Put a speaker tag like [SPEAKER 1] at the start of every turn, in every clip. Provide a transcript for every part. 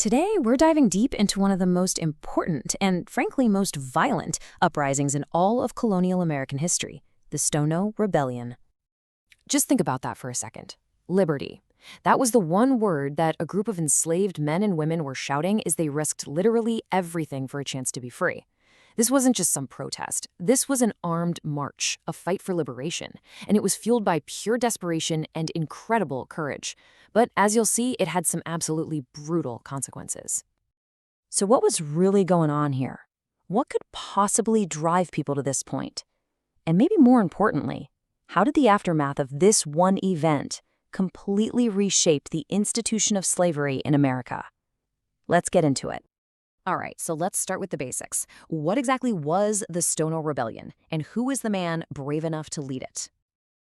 [SPEAKER 1] Today, we're diving deep into one of the most important and, frankly, most violent uprisings in all of colonial American history, the Stono Rebellion. Just think about that for a second. Liberty. That was the one word that a group of enslaved men and women were shouting as they risked literally everything for a chance to be free. This wasn't just some protest. This was an armed march, a fight for liberation, and it was fueled by pure desperation and incredible courage. But as you'll see, it had some absolutely brutal consequences. So what was really going on here? What could possibly drive people to this point? And maybe more importantly, how did the aftermath of this one event completely reshape the institution of slavery in America? Let's get into it. All right, so let's start with the basics. What exactly was the Stono Rebellion, and who was the man brave enough to lead it?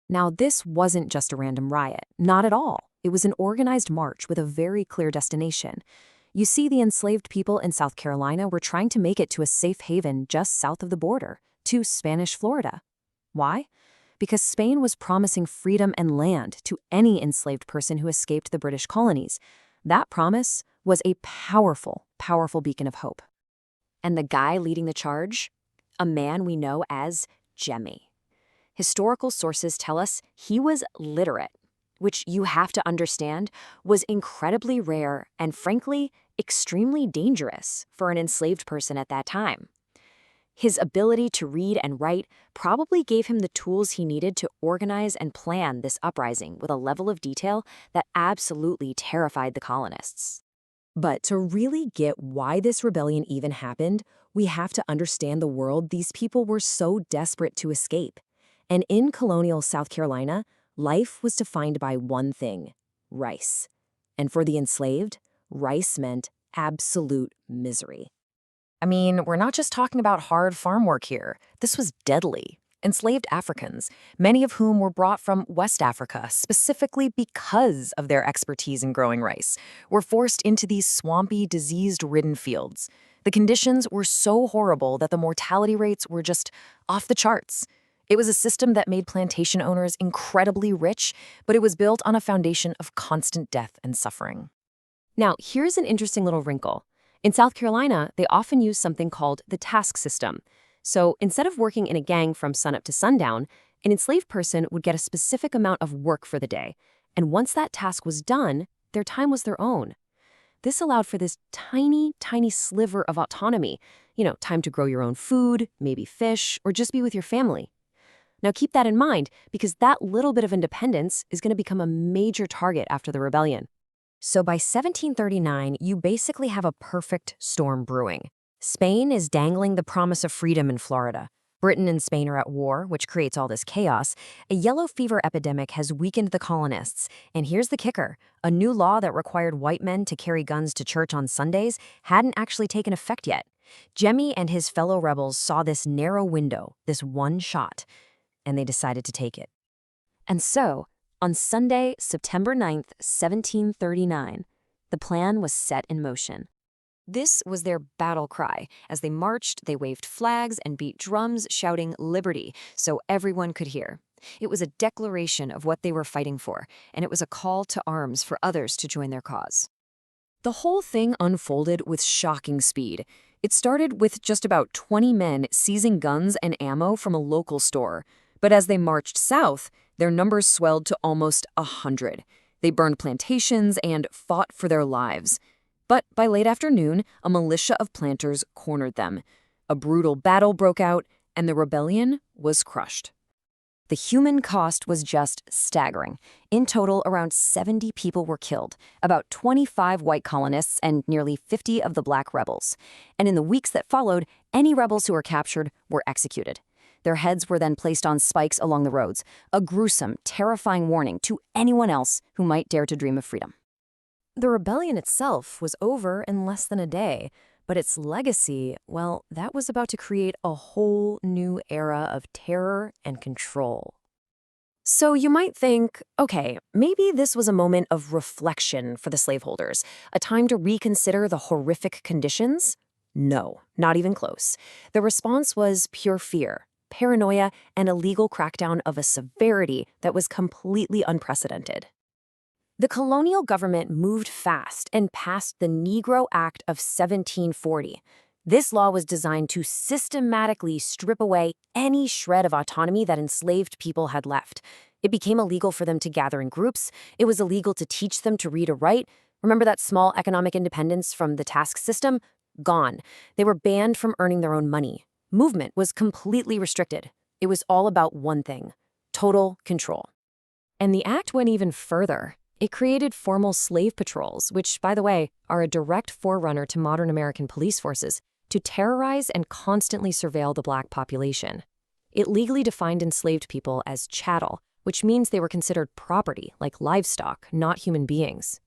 [SPEAKER 1] Now, this wasn't just a random riot. Not at all. It was an organized march with a very clear destination. You see, the enslaved people in South Carolina were trying to make it to a safe haven just south of the border, to Spanish Florida. Why? Because Spain was promising freedom and land to any enslaved person who escaped the British colonies. That promise was a powerful, powerful beacon of hope. And the guy leading the charge? A man we know as Jemmy. Historical sources tell us he was literate, which you have to understand was incredibly rare and, frankly, extremely dangerous for an enslaved person at that time. His ability to read and write probably gave him the tools he needed to organize and plan this uprising with a level of detail that absolutely terrified the colonists. But to really get why this rebellion even happened, we have to understand the world these people were so desperate to escape. And in colonial South Carolina, life was defined by one thing: rice. And for the enslaved, rice meant absolute misery. I mean, we're not just talking about hard farm work here. This was deadly. Enslaved Africans, many of whom were brought from West Africa specifically because of their expertise in growing rice, were forced into these swampy, disease-ridden fields. The conditions were so horrible that the mortality rates were just off the charts. It was a system that made plantation owners incredibly rich, but it was built on a foundation of constant death and suffering. Now, here's an interesting little wrinkle. In South Carolina, they often use something called the task system. So instead of working in a gang from sunup to sundown, an enslaved person would get a specific amount of work for the day. And once that task was done, their time was their own. This allowed for this tiny, tiny sliver of autonomy. Time to grow your own food, maybe fish, or just be with your family. Now keep that in mind, because that little bit of independence is going to become a major target after the rebellion. So by 1739, you basically have a perfect storm brewing. Spain is dangling the promise of freedom in Florida. Britain and Spain are at war, which creates all this chaos. A yellow fever epidemic has weakened the colonists. And here's the kicker. A new law that required white men to carry guns to church on Sundays hadn't actually taken effect yet. Jemmy and his fellow rebels saw this narrow window, this one shot, and they decided to take it. And so, on Sunday, September 9th, 1739, the plan was set in motion. This was their battle cry. As they marched, they waved flags and beat drums, shouting "Liberty," so everyone could hear. It was a declaration of what they were fighting for, and it was a call to arms for others to join their cause. The whole thing unfolded with shocking speed. It started with just about 20 men seizing guns and ammo from a local store. But as they marched south, their numbers swelled to almost 100. They burned plantations and fought for their lives. But by late afternoon, a militia of planters cornered them. A brutal battle broke out, and the rebellion was crushed. The human cost was just staggering. In total, around 70 people were killed, about 25 white colonists and nearly 50 of the black rebels. And in the weeks that followed, any rebels who were captured were executed. Their heads were then placed on spikes along the roads, a gruesome, terrifying warning to anyone else who might dare to dream of freedom. The rebellion itself was over in less than a day, but its legacy, well, that was about to create a whole new era of terror and control. So you might think, okay, maybe this was a moment of reflection for the slaveholders, a time to reconsider the horrific conditions? No, not even close. The response was pure fear, paranoia, and a legal crackdown of a severity that was completely unprecedented. The colonial government moved fast and passed the Negro Act of 1740. This law was designed to systematically strip away any shred of autonomy that enslaved people had left. It became illegal for them to gather in groups. It was illegal to teach them to read or write. Remember that small economic independence from the task system? Gone. They were banned from earning their own money. Movement was completely restricted. It was all about one thing: total control. And the act went even further. It created formal slave patrols, which, by the way, are a direct forerunner to modern American police forces, to terrorize and constantly surveil the black population. It legally defined enslaved people as chattel, which means they were considered property, like livestock, not human beings.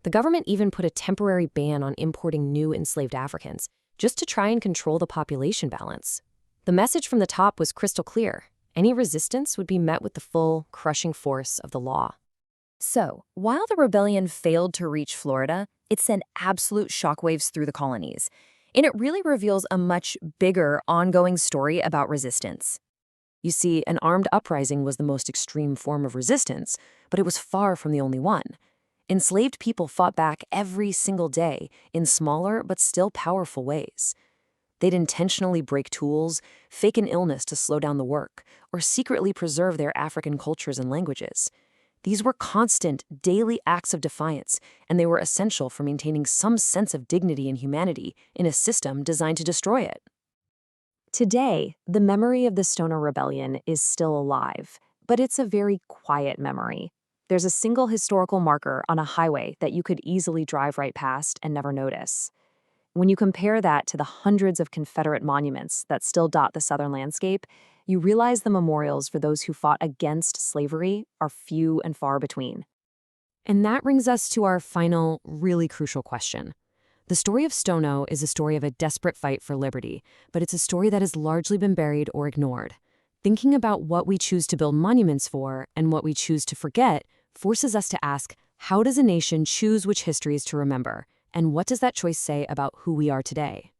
[SPEAKER 1] The government even put a temporary ban on importing new enslaved Africans, just to try and control the population balance. The message from the top was crystal clear. Any resistance would be met with the full, crushing force of the law. So, while the rebellion failed to reach Florida, it sent absolute shockwaves through the colonies. And it really reveals a much bigger, ongoing story about resistance. You see, an armed uprising was the most extreme form of resistance, but it was far from the only one. Enslaved people fought back every single day in smaller but still powerful ways. They'd intentionally break tools, fake an illness to slow down the work, or secretly preserve their African cultures and languages. These were constant, daily acts of defiance, and they were essential for maintaining some sense of dignity and humanity in a system designed to destroy it. Today, the memory of the Stono Rebellion is still alive, but it's a very quiet memory. There's a single historical marker on a highway that you could easily drive right past and never notice. When you compare that to the hundreds of Confederate monuments that still dot the Southern landscape, you realize the memorials for those who fought against slavery are few and far between. And that brings us to our final, really crucial question. The story of Stono is a story of a desperate fight for liberty, but it's a story that has largely been buried or ignored. Thinking about what we choose to build monuments for and what we choose to forget forces us to ask, how does a nation choose which histories to remember? And what does that choice say about who we are today?